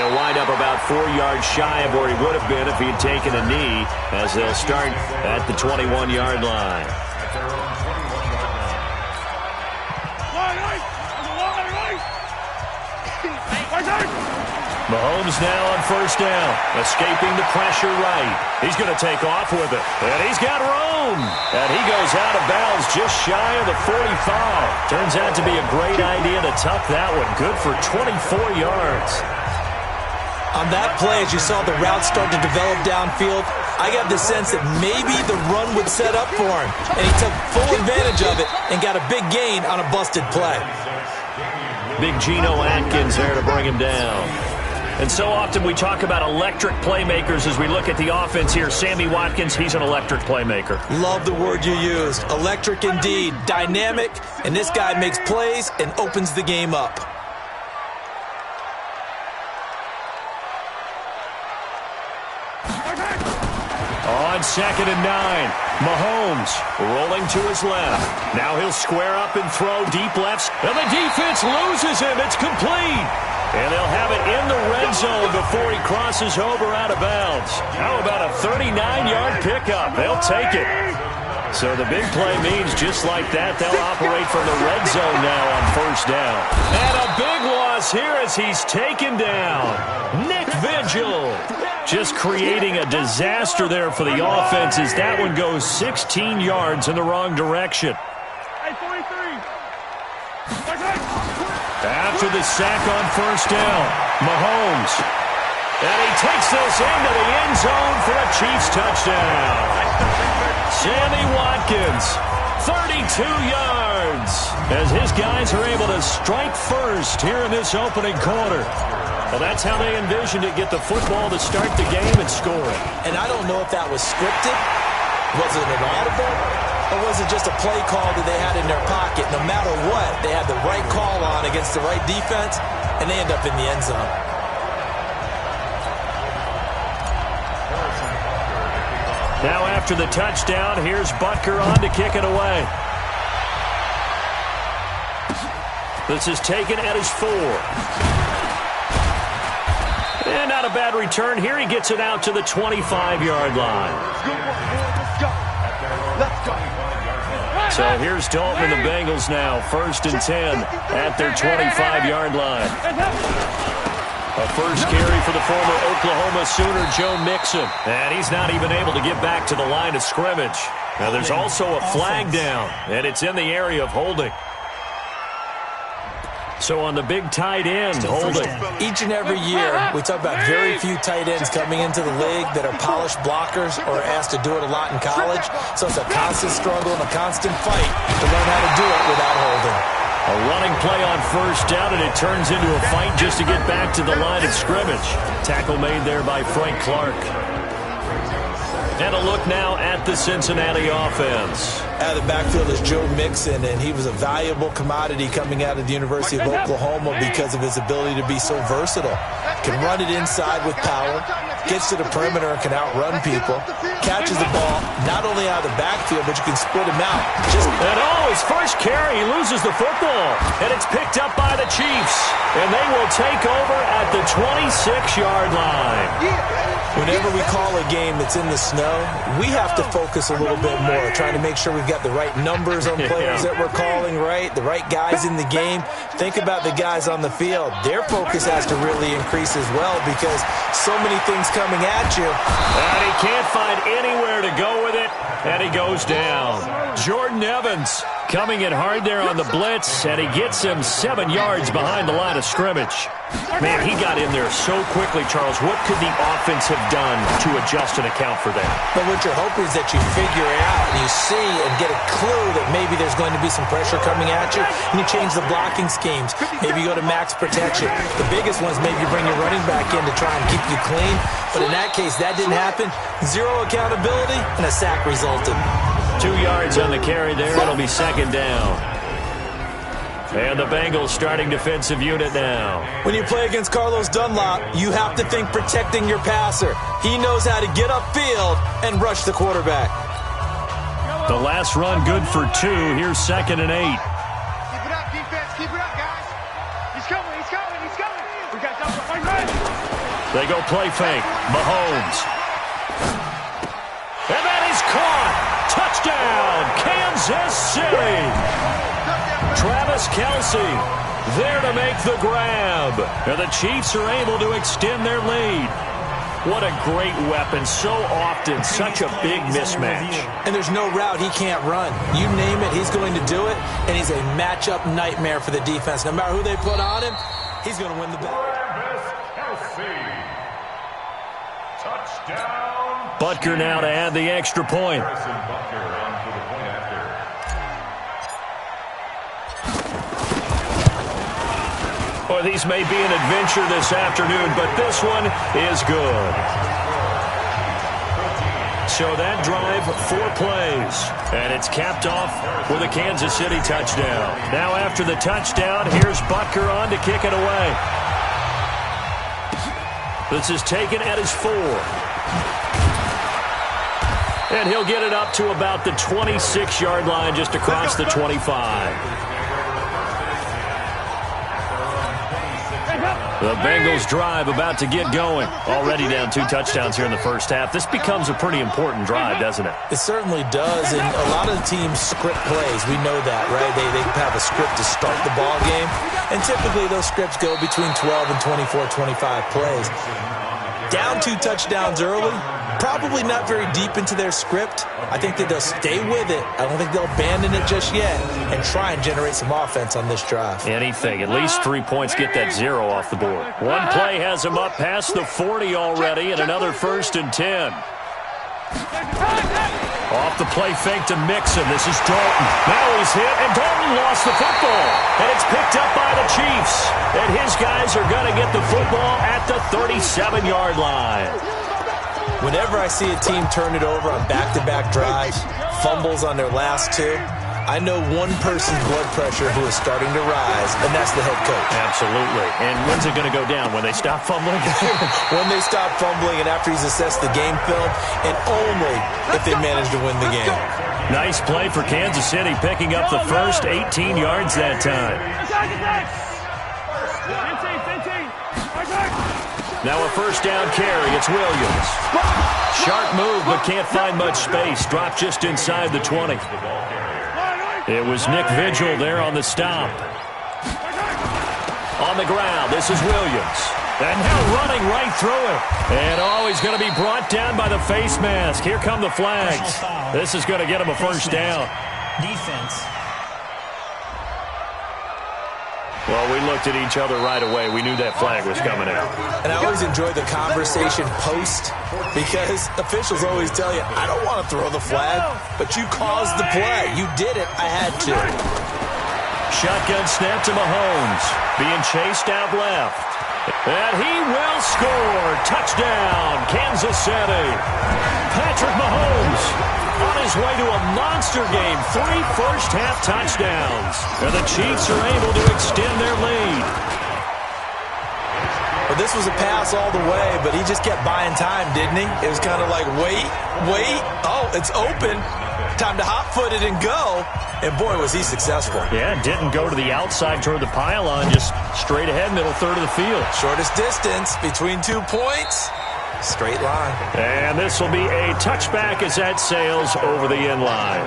He'll wind up about 4 yards shy of where he would have been if he had taken a knee, as they'll start at the 21-yard line. Mahomes now on first down, escaping the pressure right. He's going to take off with it, and he's got room. And he goes out of bounds just shy of the 45. Turns out to be a great idea to tuck that one. Good for 24 yards. On that play, as you saw the route start to develop downfield, I got the sense that maybe the run would set up for him, and he took full advantage of it and got a big gain on a busted play. Big Geno Atkins there to bring him down. And so often we talk about electric playmakers as we look at the offense here. Sammy Watkins, he's an electric playmaker. Love the word you used. Electric indeed. Dynamic, and this guy makes plays and opens the game up. On 2nd and 9, Mahomes rolling to his left. Now he'll square up and throw deep left. And the defense loses him. It's complete. And they'll have it in the red zone before he crosses over out of bounds. How about a 39-yard pickup? They'll take it. So the big play means just like that, they'll operate from the red zone now on first down. And a big loss here as he's taken down. Nick Vigil just creating a disaster there for the offense as that one goes 16 yards in the wrong direction. After the sack on first down, Mahomes. And he takes this into the end zone for a Chiefs touchdown. Sammy Watkins, 32 yards, as his guys are able to strike first here in this opening quarter. Well, that's how they envisioned it, get the football to start the game and score it. And I don't know if that was scripted. Was it an audible? Or was it just a play call that they had in their pocket? No matter what, they had the right call on against the right defense, and they end up in the end zone. Now after the touchdown, here's Butker on to kick it away. This is taken at his 4. And not a bad return here. He gets it out to the 25-yard line. So here's Dalton and the Bengals now. 1st and 10 at their 25-yard line. A first carry for the former Oklahoma Sooner, Joe Mixon. And he's not even able to get back to the line of scrimmage. Now there's also a flag down, and it's in the area of holding. So on the big tight end, holding. Each and every year, we talk about very few tight ends coming into the league that are polished blockers or asked to do it a lot in college. So it's a constant struggle and a constant fight to learn how to do it without holding. A running play on first down, and it turns into a fight just to get back to the line of scrimmage. Tackle made there by Frank Clark. And a look now at the Cincinnati offense. Out of the backfield is Joe Mixon, and he was a valuable commodity coming out of the University of Oklahoma because of his ability to be so versatile. Can run it inside with power, gets to the perimeter and can outrun people, catches the ball not only out of the backfield, but you can split him out. His first carry, he loses the football, and it's picked up by the Chiefs, and they will take over at the 26-yard line. Whenever we call a game that's in the snow, we have to focus a little bit more, trying to make sure we've got the right numbers on players that we're calling, right? The right guys in the game. Think about the guys on the field. Their focus has to really increase as well because so many things coming at you. And he can't find anywhere to go with it, and he goes down. Jordan Evans coming in hard there on the blitz, and he gets him 7 yards behind the line of scrimmage. Man, he got in there so quickly, Charles. What could the offense have done to adjust and account for that? But what you're hoping is that you figure it out and you see and get a clue that maybe there's going to be some pressure coming at you, and you change the blocking schemes. Maybe you go to max protection. The biggest ones, maybe you bring your running back in to try and keep you clean. But in that case, that didn't happen. Zero accountability, and a sack resulted. 2 yards on the carry there. It'll be 2nd down. And the Bengals starting defensive unit now. When you play against Carlos Dunlap, you have to think protecting your passer. He knows how to get upfield and rush the quarterback. The last run good for 2. Here's 2nd and 8. Keep it up, defense. Keep it up, guys. He's coming. He's coming. He's coming. They go play fake. Mahomes. And that is caught. Touchdown, Kansas City. Travis Kelce there to make the grab. And the Chiefs are able to extend their lead. What a great weapon. So often, such a big mismatch. And there's no route he can't run. You name it, he's going to do it. And he's a matchup nightmare for the defense. No matter who they put on him, he's going to win the battle. Touchdown. Butker now to add the extra point. Well, these may be an adventure this afternoon, but this one is good. So that drive, 4 plays, and it's capped off with a Kansas City touchdown. Now after the touchdown, here's Butker on to kick it away. This is taken at his 4. And he'll get it up to about the 26-yard line, just across the 25. The Bengals drive about to get going. Already down 2 touchdowns here in the first half. This becomes a pretty important drive, doesn't it? It certainly does, and a lot of the teams script plays. We know that, right? They have a script to start the ball game, and typically those scripts go between 12 and 24, 25 plays. Down 2 touchdowns early, probably not very deep into their script. I think that they'll stay with it. I don't think they'll abandon it just yet and try and generate some offense on this drive. Anything. At least 3 points, get that 0 off the board. One play has them up past the 40 already, and another 1st and 10. Off the play fake to Mixon. This is Dalton. Now he's hit, and Dalton lost the football. And it's picked up by the Chiefs. And his guys are going to get the football at the 37-yard line. Whenever I see a team turn it over on back-to-back drives, fumbles on their last 2, I know one person's blood pressure who is starting to rise, and that's the head coach. Absolutely. And when's it going to go down? When they stop fumbling? When they stop fumbling and after he's assessed the game film, and only if they manage to win the game. Nice play for Kansas City, picking up the first 18 yards that time. Now a first down carry. It's Williams. Sharp move, but can't find much space. Dropped just inside the 20. It was Nick Vigil there on the stop. On the ground, this is Williams. And now running right through it. And he's going to be brought down by the face mask. Here come the flags. This is going to get him a first down. Defense. Well, we looked at each other right away. We knew that flag was coming out. And I always enjoy the conversation post because officials always tell you, I don't want to throw the flag, but you caused the play. You did it. I had to. Shotgun snap to Mahomes. Being chased out left. And he will score. Touchdown, Kansas City. Patrick Mahomes on his way to a monster game. 3 first-half touchdowns. And the Chiefs are able to extend their lead. Well, this was a pass all the way, but he just kept buying time, didn't he? It was kind of like, wait. Oh, it's open. Time to hot-foot it and go. And, boy, was he successful. Yeah, didn't go to the outside toward the pylon, just straight ahead, middle third of the field. Shortest distance between 2 points. Straight line. And this will be a touchback as that sails over the end line.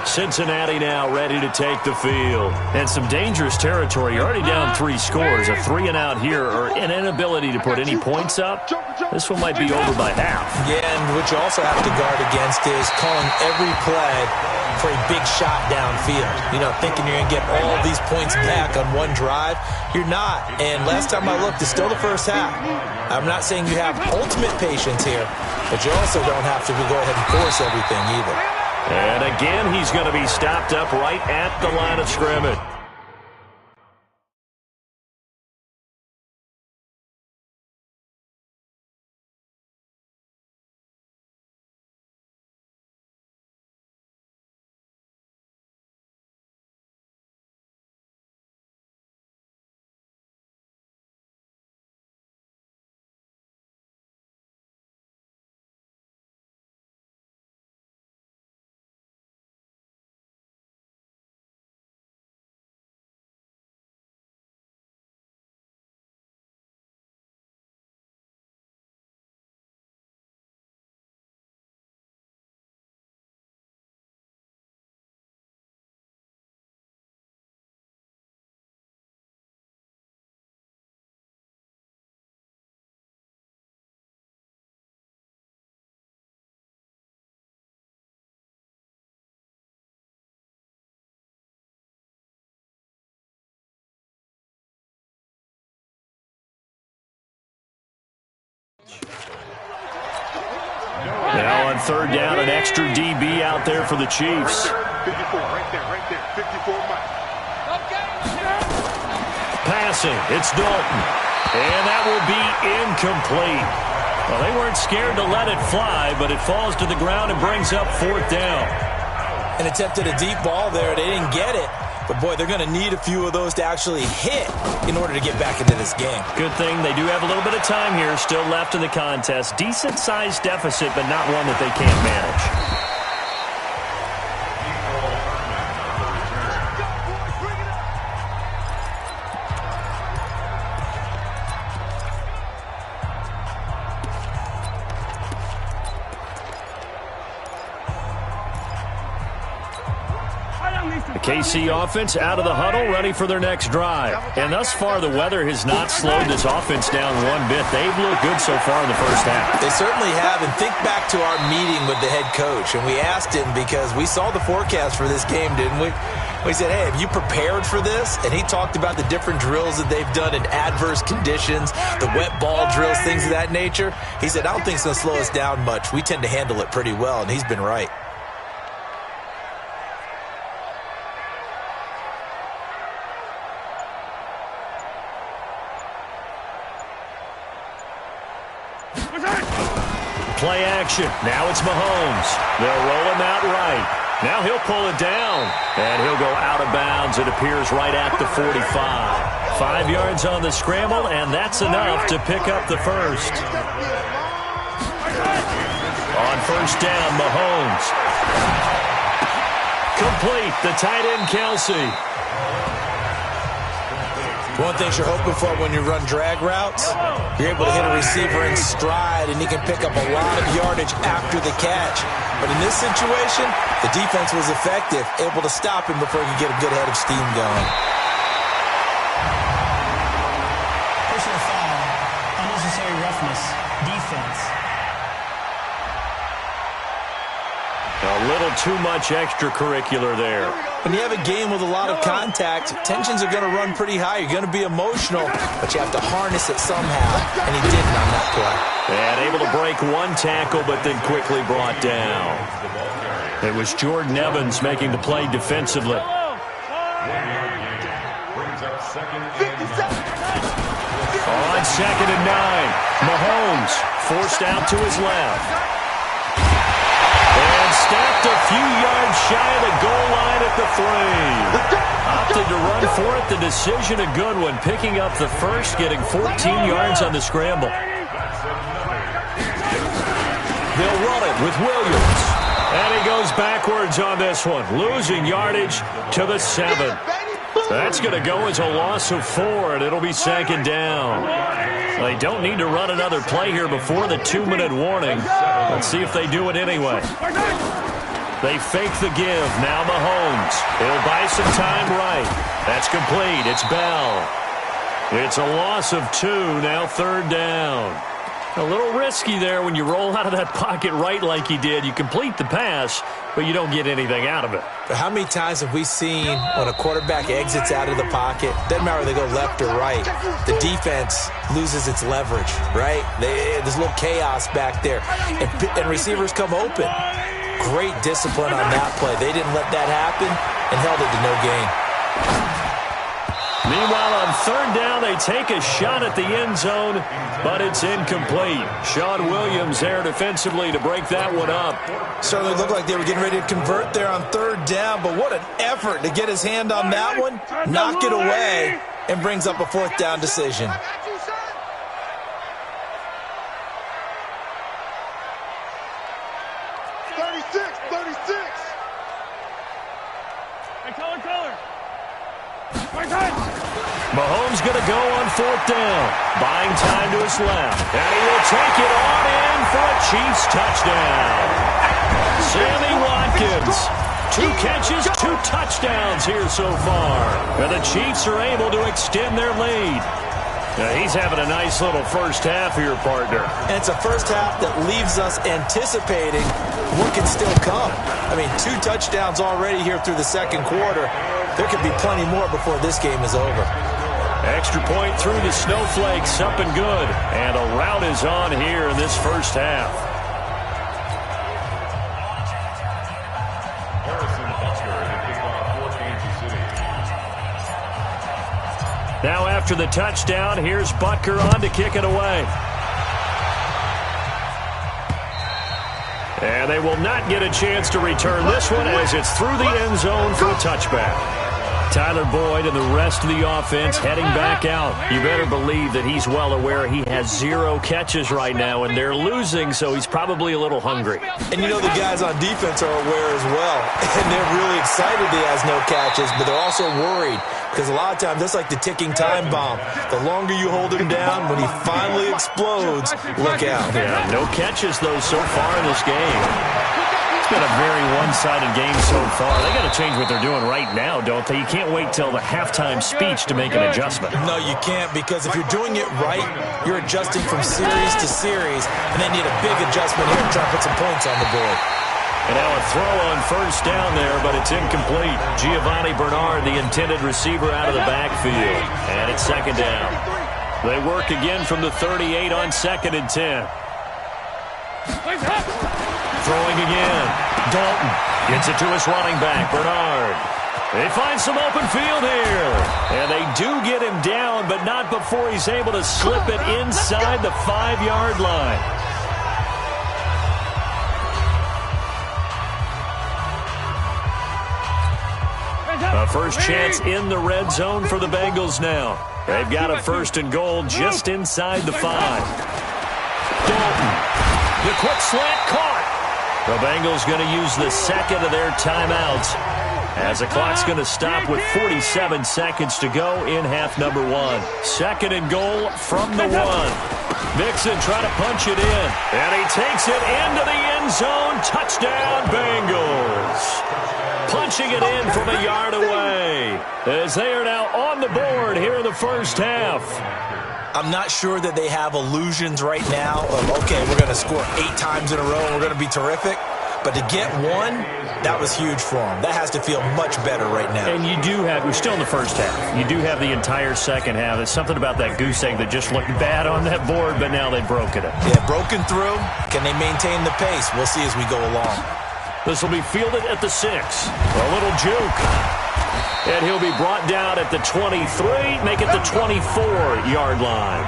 Cincinnati now ready to take the field. And some dangerous territory. You're already down 3 scores. A 3-and-out here, or an inability to put any points up. This one might be over by half. Yeah, and what you also have to guard against is calling every play for a big shot downfield. You know, thinking you're going to get all these points back on one drive. You're not. And last time I looked, it's still the first half. I'm not saying you have ultimate patience here, but you also don't have to go ahead and force everything either. And again, he's going to be stopped up right at the line of scrimmage. third down, an extra DB out there for the Chiefs. 54, right there, 54 miles. Passing, it's Dalton. And that will be incomplete. Well, they weren't scared to let it fly, but it falls to the ground and brings up fourth down. And attempted a deep ball there. They didn't get it. But, boy, they're going to need a few of those to actually hit in order to get back into this game. Good thing they do have a little bit of time here still left in the contest. Decent-sized deficit, but not one that they can't manage. KC offense out of the huddle, ready for their next drive. And thus far, the weather has not slowed this offense down one bit. They've looked good so far in the first half. They certainly have. And think back to our meeting with the head coach. And we asked him because we saw the forecast for this game, didn't we? We said, hey, have you prepared for this? And he talked about the different drills that they've done in adverse conditions, the wet ball drills, things of that nature. He said, I don't think it's going to slow us down much. We tend to handle it pretty well, and he's been right. Play action. Now it's Mahomes. They'll roll him out right. Now he'll pull it down. And he'll go out of bounds. It appears right at the 45. 5 yards on the scramble, and that's enough to pick up the first. On first down, Mahomes. Complete. The tight end, Kelsey. One thing you're hoping for when you run drag routes, you're able to hit a receiver in stride, and he can pick up a lot of yardage after the catch. But in this situation, the defense was effective, able to stop him before he could get a good head of steam going. Personal foul, unnecessary roughness, defense. A little too much extracurricular there. When you have a game with a lot of contact, tensions are going to run pretty high. You're going to be emotional, but you have to harness it somehow, and he didn't on that play. And able to break one tackle, but then quickly brought down. It was Jordan Evans making the play defensively. On second and 9, Mahomes forced out to his left. And stopped a few yards shy of the goal line at the 3. Opted to run for it. The decision a good one. Picking up the first, getting 14 yards on the scramble. They'll run it with Williams. And he goes backwards on this one. Losing yardage to the 7. That's going to go as a loss of 4, and it'll be second down. They don't need to run another play here before the 2-minute warning. Let's see if they do it anyway. They fake the give. Now Mahomes. He'll buy some time right. That's complete. It's Bell. It's a loss of 2. Now third down. A little risky there when you roll out of that pocket right like he did. You complete the pass, but you don't get anything out of it. But how many times have we seen when a quarterback exits out of the pocket, doesn't matter whether they go left or right, the defense loses its leverage, right? There's a little chaos back there, and receivers come open. Great discipline on that play. They didn't let that happen and held it to no gain. Meanwhile, on third down, they take a shot at the end zone, but it's incomplete. Sean Williams there defensively to break that one up. Certainly looked like they were getting ready to convert there on third down, but what an effort to get his hand on that one, knock it away, and brings up a fourth down decision. 36. Mahomes going to go on fourth down. Buying time to his left. And he will take it on in for a Chiefs touchdown. Sammy Watkins. 2 catches, 2 touchdowns here so far. And the Chiefs are able to extend their lead. Now he's having a nice little first half here, partner. And it's a first half that leaves us anticipating what can still come. I mean, 2 touchdowns already here through the second quarter. There could be plenty more before this game is over. Extra point through the snowflakes, up and good. And a rout is on here in this first half. Now after the touchdown, here's Butker on to kick it away. And they will not get a chance to return this one as it's through the end zone for a touchback. Tyler Boyd and the rest of the offense heading back out. You better believe that he's well aware he has 0 catches right now, and they're losing, so he's probably a little hungry. And you know the guys on defense are aware as well. And they're really excited he has no catches, but they're also worried because a lot of times that's like the ticking time bomb. The longer you hold him down, when he finally explodes, look out. Yeah, no catches, though, so far in this game. It's been a very one-sided game so far. They got to change what they're doing right now, don't they? You can't wait till the halftime speech to make an adjustment. No, you can't, because if you're doing it right, you're adjusting from series to series, and they need a big adjustment here to try to put some points on the board. And now a throw on first down there, but it's incomplete. Giovanni Bernard, the intended receiver, out of the backfield. And it's second down. They work again from the 38 on 2nd and 10. Throwing again. Dalton gets it to his running back, Bernard. They find some open field here. And they do get him down, but not before he's able to slip it inside the 5-yard line. A first chance in the red zone for the Bengals now. They've got a 1st and goal just inside the 5. Dalton, the quick slant caught. The Bengals going to use the second of their timeouts as the clock's going to stop with 47 seconds to go in half number 1. 2nd and goal from the 1. Mixon trying to punch it in, and he takes it into the end zone. Touchdown, Bengals. Punching it in from a yard away as they are now on the board here in the first half. I'm not sure that they have illusions right now of, okay, we're going to score 8 times in a row and we're going to be terrific. But to get one, that was huge for them. That has to feel much better right now. And you do have, we're still in the first half. You do have the entire second half. There's something about that goose egg that just looked bad on that board, but now they've broken it. Yeah, broken through. Can they maintain the pace? We'll see as we go along. This will be fielded at the 6. A little juke. And he'll be brought down at the 23, make it the 24-yard line.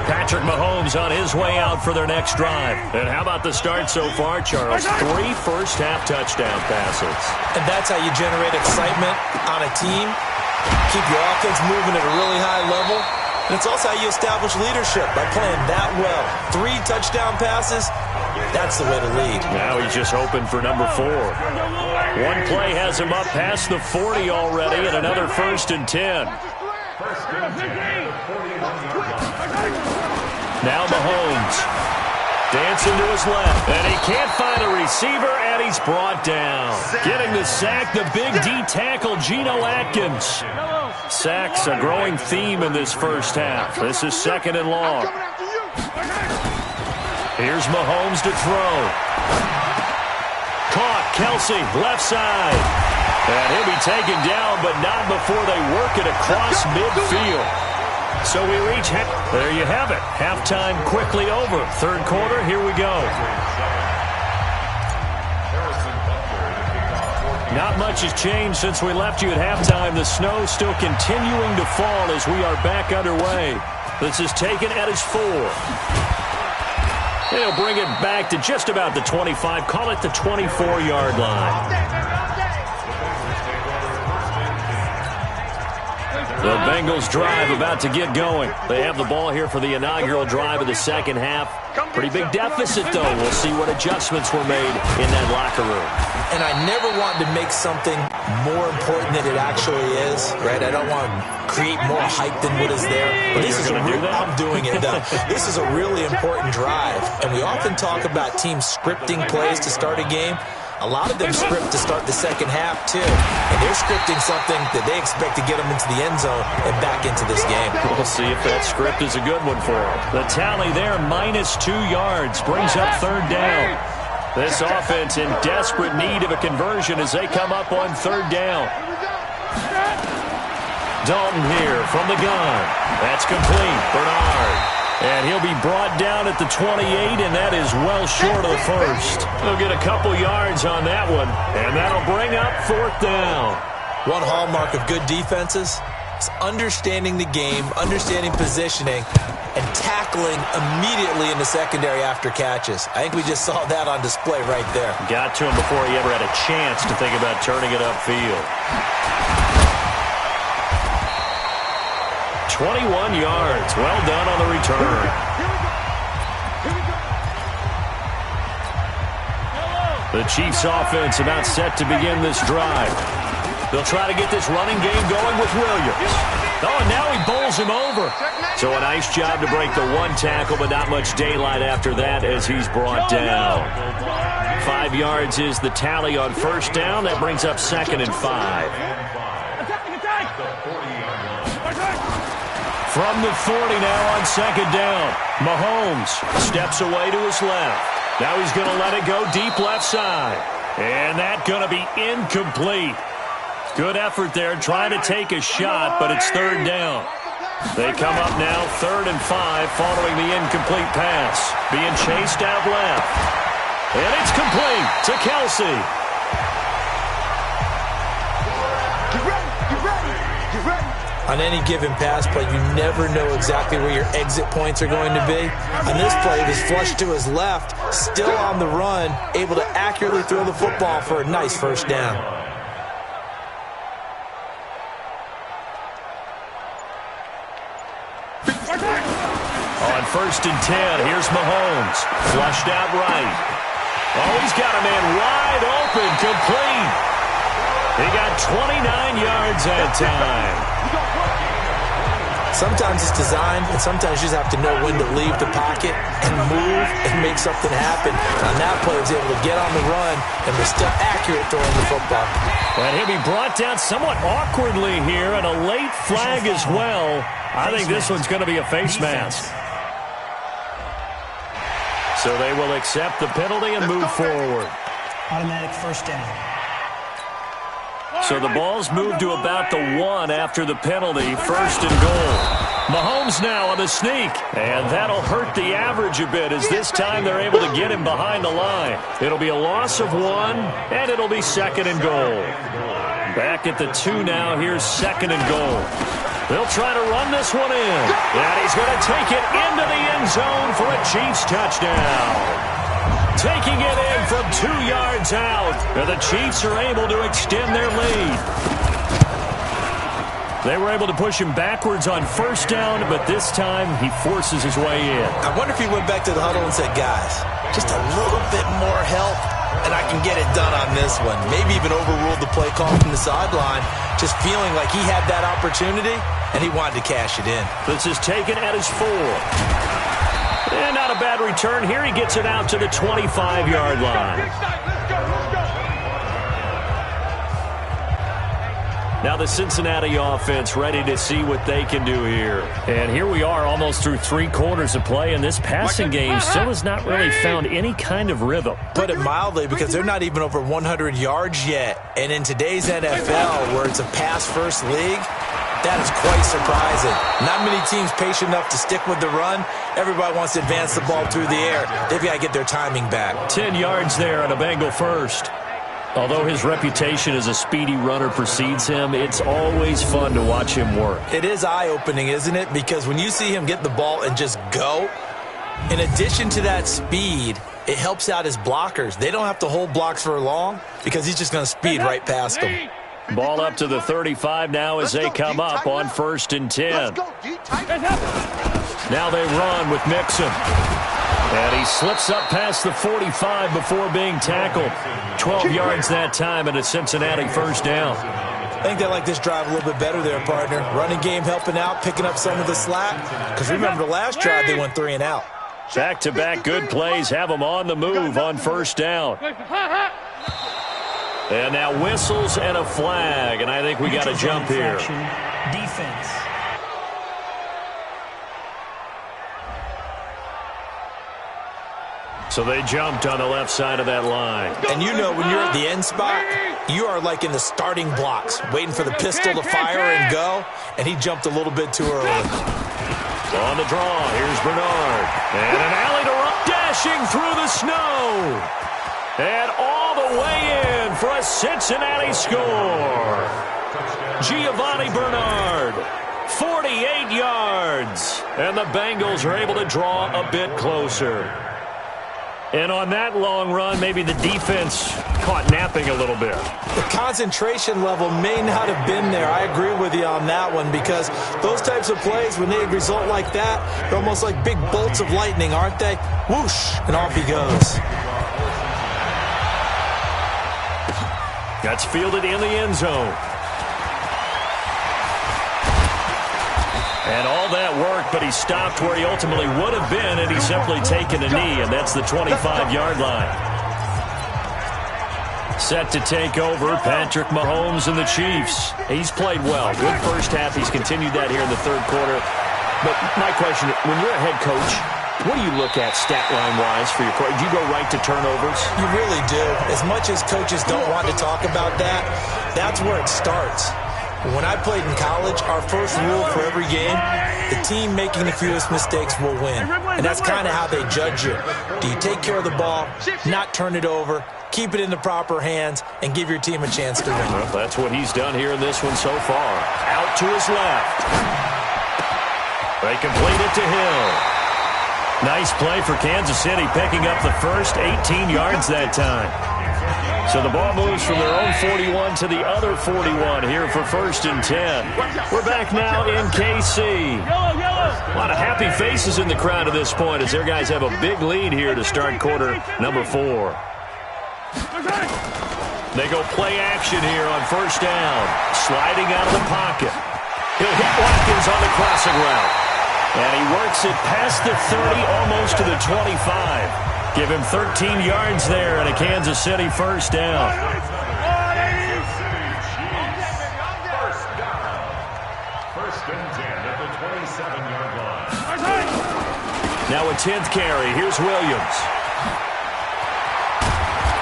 Patrick Mahomes on his way out for their next drive. And how about the start so far, Charles? 3 first-half touchdown passes. And that's how you generate excitement on a team. Keep your offense moving at a really high level. And it's also how you establish leadership, by playing that well. 3 touchdown passes, that's the way to lead. Now he's just hoping for number 4. One play has him up past the 40 already, and another 1st and 10. Now Mahomes dancing to his left, and he can't find a receiver, and he's brought down. Getting the sack, the big D tackle, Geno Atkins. Sacks a growing theme in this first half. This is 2nd and long. Here's Mahomes to throw. Caught, Kelsey, left side. And he'll be taken down, but not before they work it across midfield. So we reach half. There you have it. Halftime quickly over. 3rd quarter, here we go. Not much has changed since we left you at halftime. The snow still continuing to fall as we are back underway. This is taken at his 4. They'll bring it back to just about the 25. Call it the 24-yard line. The Bengals drive about to get going. They have the ball here for the inaugural drive of the second half. Pretty big deficit, though. We'll see what adjustments were made in that locker room. And I never want to make something more important than it actually is, right? I don't want to create more hype than what is there. But this is I'm doing it. This is a really important drive. And we often talk about teams scripting plays to start a game. A lot of them script to start the second half, too. And they're scripting something that they expect to get them into the end zone and back into this game. We'll see if that script is a good one for them. The tally there, -2 yards, brings up 3rd down. This offense in desperate need of a conversion as they come up on 3rd down. Dalton here from the gun. That's complete. Bernard. And he'll be brought down at the 28, and that is well short of the 1st. They'll get a couple yards on that one, and that'll bring up 4th down. One hallmark of good defenses is understanding the game, understanding positioning, and tackling immediately in the secondary after catches. I think we just saw that on display right there. Got to him before he ever had a chance to think about turning it upfield. 21 yards. Well done on the return. The Chiefs offense about set to begin this drive. They'll try to get this running game going with Williams. Oh, and now he bowls him over. So a nice job to break the one tackle, but not much daylight after that as he's brought down. 5 yards is the tally on first down. That brings up 2nd and 5. From the 40 now on 2nd down. Mahomes steps away to his left. Now he's going to let it go deep left side. And that's going to be incomplete. Good effort there trying to take a shot, but it's 3rd down. They come up now 3rd and 5 following the incomplete pass. Being chased out left. And it's complete to Kelsey. On any given pass play, you never know exactly where your exit points are going to be. On this play, it was flushed to his left, still on the run, able to accurately throw the football for a nice first down. On 1st and 10, here's Mahomes. Flushed out right. Oh, he's got a man wide open, complete. He got 29 yards that time. Sometimes it's designed, and sometimes you just have to know when to leave the pocket and move and make something happen. On that play, he was able to get on the run and was still accurate throwing the football. And he'll be brought down somewhat awkwardly here, and a late flag as well. I think this one's going to be a face mask. So they will accept the penalty and move forward. Automatic first down. So the ball's moved to about the 1 after the penalty, 1st and goal. Mahomes now on the sneak, and that'll hurt the average a bit as this time they're able to get him behind the line. It'll be a loss of 1, and it'll be 2nd and goal. Back at the 2 now, here's 2nd and goal. They'll try to run this one in, and he's going to take it into the end zone for a Chiefs touchdown. Taking it in from 2 yards out. And the Chiefs are able to extend their lead. They were able to push him backwards on 1st down, but this time he forces his way in. I wonder if he went back to the huddle and said, guys, just a little bit more help, and I can get it done on this one. Maybe even overruled the play call from the sideline, just feeling like he had that opportunity, and he wanted to cash it in. This is taken at his 4. And not a bad return here. He gets it out to the 25-yard line. Now the Cincinnati offense ready to see what they can do here. And here we are almost through 3 quarters of play, and this passing game still has not really found any kind of rhythm. Put it mildly, because they're not even over 100 yards yet. And in today's NFL, where it's a pass-first league, that is quite surprising. Not many teams patient enough to stick with the run. Everybody wants to advance the ball through the air. They've got to get their timing back. 10 yards there on a Bengal first. Although his reputation as a speedy runner precedes him, it's always fun to watch him work. It is eye-opening, isn't it? Because when you see him get the ball and just go, in addition to that speed, it helps out his blockers. They don't have to hold blocks for long because he's just going to speed right past them. Ball up to the 35 now as they come up on 1st and 10. Now they run with Mixon. And he slips up past the 45 before being tackled. 12 yards that time and a Cincinnati 1st down. I think they like this drive a little bit better there, partner. Running game helping out, picking up some of the slack. Because remember the last drive they went 3 and out. Back-to-back good plays have them on the move on 1st down. And now whistles and a flag, and I think we got a jump here. Defense. So they jumped on the left side of that line. And you know when you're at the end spot, you are like in the starting blocks, waiting for the pistol to fire and go, and he jumped a little bit too early. On the draw, here's Bernard. And an alley to run, dashing through the snow. And all the way in for a Cincinnati score. Giovanni Bernard, 48 yards. And the Bengals are able to draw a bit closer. And on that long run, maybe the defense caught napping a little bit. The concentration level may not have been there. I agree with you on that one, because those types of plays, when they result like that, they're almost like big bolts of lightning, aren't they? Whoosh, and off he goes. That's fielded in the end zone. And all that work, but he stopped where he ultimately would have been, and he's simply taken a knee, and that's the 25-yard line. Set to take over, Patrick Mahomes and the Chiefs. He's played well. Good first half. He's continued that here in the third quarter. But my question, when you're a head coach, what do you look at stat line-wise for your quarterback? Do you go right to turnovers? You really do. As much as coaches don't want to talk about that, that's where it starts. When I played in college, our first rule for every game, the team making the fewest mistakes will win. And that's kind of how they judge you. Do you take care of the ball, not turn it over, keep it in the proper hands, and give your team a chance to win? Well, that's what he's done here in this one so far. Out to his left. They complete it to Hill. Nice play for Kansas City, picking up the first 18 yards that time. So the ball moves from their own 41 to the other 41 here for 1st and 10. We're back now in KC. A lot of happy faces in the crowd at this point as their guys have a big lead here to start quarter number 4. They go play action here on 1st down. Sliding out of the pocket. He'll hit Watkins on the crossing route. And he works it past the 30, almost to the 25. Give him 13 yards there and a Kansas City 1st down. First and 10 at the 27-yard line. Now a 10th carry. Here's Williams.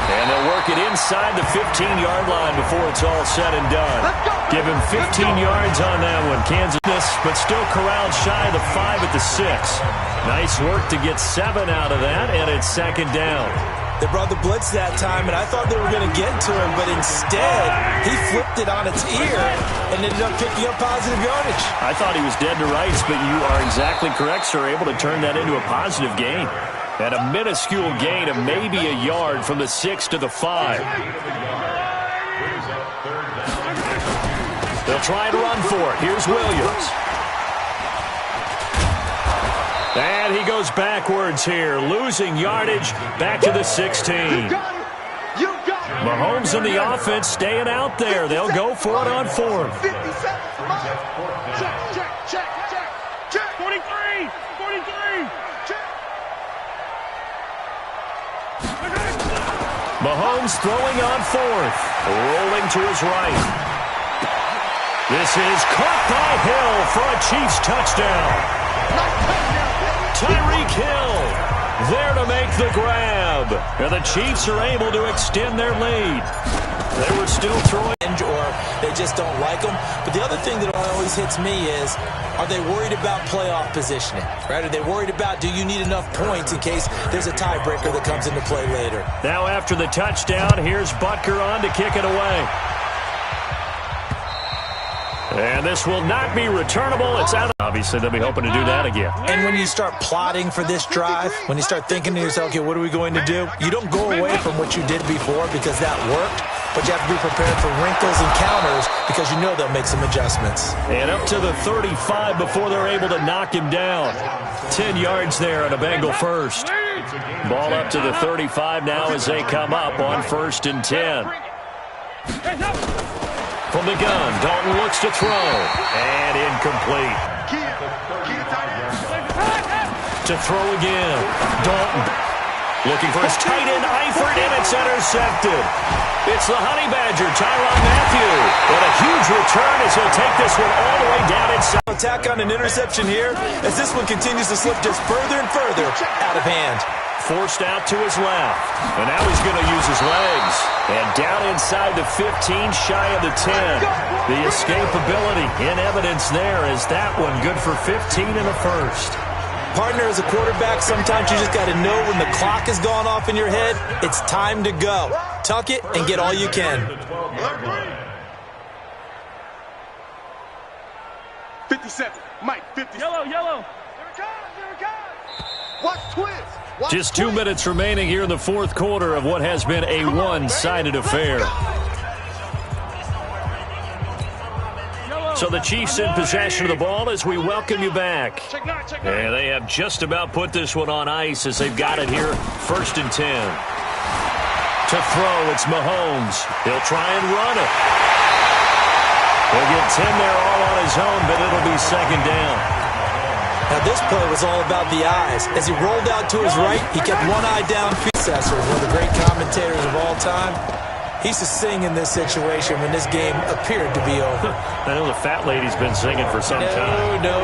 And they'll work it inside the 15-yard line before it's all said and done. Give him 15 yards on that one. Kansas, but still corralled shy of the 5 at the 6. Nice work to get 7 out of that, and it's 2nd down. They brought the blitz that time, and I thought they were going to get to him, but instead, he flipped it on its ear and ended up picking up positive yardage. I thought he was dead to rights, but you are exactly correct, sir, able to turn that into a positive gain. And a minuscule gain of maybe a yard from the 6 to the 5. They'll try and run for it. Here's Williams. And he goes backwards here, losing yardage back to the 16. Mahomes and the offense staying out there. They'll go for it on 4th. Check. 43. Mahomes throwing on 4th, rolling to his right. This is caught by Hill for a Chiefs touchdown. Tyreek Hill there to make the grab. And the Chiefs are able to extend their lead. They were still throwing. Or they just don't like them. But the other thing that always hits me is, are they worried about playoff positioning? Right? Are they worried about, do you need enough points in case there's a tiebreaker that comes into play later? Now after the touchdown, here's Butker on to kick it away. And this will not be returnable. It's out. Obviously, they'll be hoping to do that again. And when you start plotting for this drive, when you start thinking to yourself, okay, what are we going to do? You don't go away from what you did before because that worked, but you have to be prepared for wrinkles and counters because you know they'll make some adjustments. And up to the 35 before they're able to knock him down. 10 yards there on a Bengal first. Ball up to the 35 now as they come up on 1st and 10. From the gun, Dalton looks to throw. And incomplete. To throw again. Dalton looking for his tight end, Eifert, and it's intercepted. It's the Honey Badger, Tyrann Mathieu. What a huge return as he'll take this one all the way down inside. Attack on an interception here as this one continues to slip just further and further out of hand. Forced out to his left. And now he's going to use his legs. And down inside the 15, shy of the 10. The escapability in evidence there as that one good for 15 in the first. Partner, as a quarterback, sometimes you just got to know when the clock has gone off in your head, it's time to go. Tuck it and get all you can. 57. Mike, 50. Yellow. Here it comes. Watch twist. Just 2 minutes remaining here in the fourth quarter of what has been a one-sided affair. So the Chiefs in possession of the ball as we welcome you back. And they have just about put this one on ice as they've got it here, 1st and 10. To throw, it's Mahomes. He'll try and run it. He'll get 10 there all on his own, but it'll be 2nd down. Now, this play was all about the eyes. As he rolled out to his right, he kept one eye down. Cesar, one of the great commentators of all time. He used to sing in this situation when this game appeared to be over. I know the fat lady's been singing for some time. No,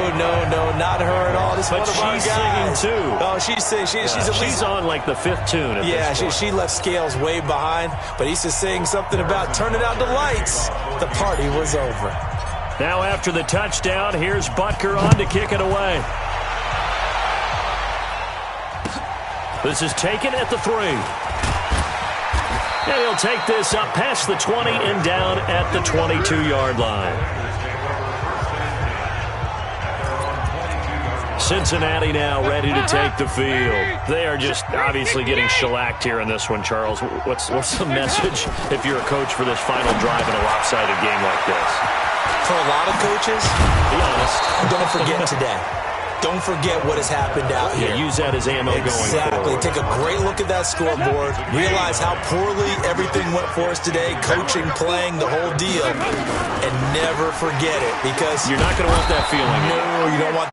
not her at all. This but one of our she's guys. singing too. Oh, she's singing. She's on like the 5th tune. At yeah, this point. she left Scales way behind, but he used to sing something about turning out the lights. The party was over. Now after the touchdown, here's Butker on to kick it away. This is taken at the 3. And he'll take this up past the 20 and down at the 22-yard line. Cincinnati now ready to take the field. They are just obviously getting shellacked here in this one, Charles. What's the message if you're a coach for this final drive in a lopsided game like this? For a lot of coaches, be honest, don't forget today. Don't forget what has happened out here. Use that as ammo going forward. Exactly. Take a great look at that scoreboard. Realize how poorly everything went for us today. Coaching, playing, the whole deal. And never forget it because you're not going to want that feeling. No, you don't want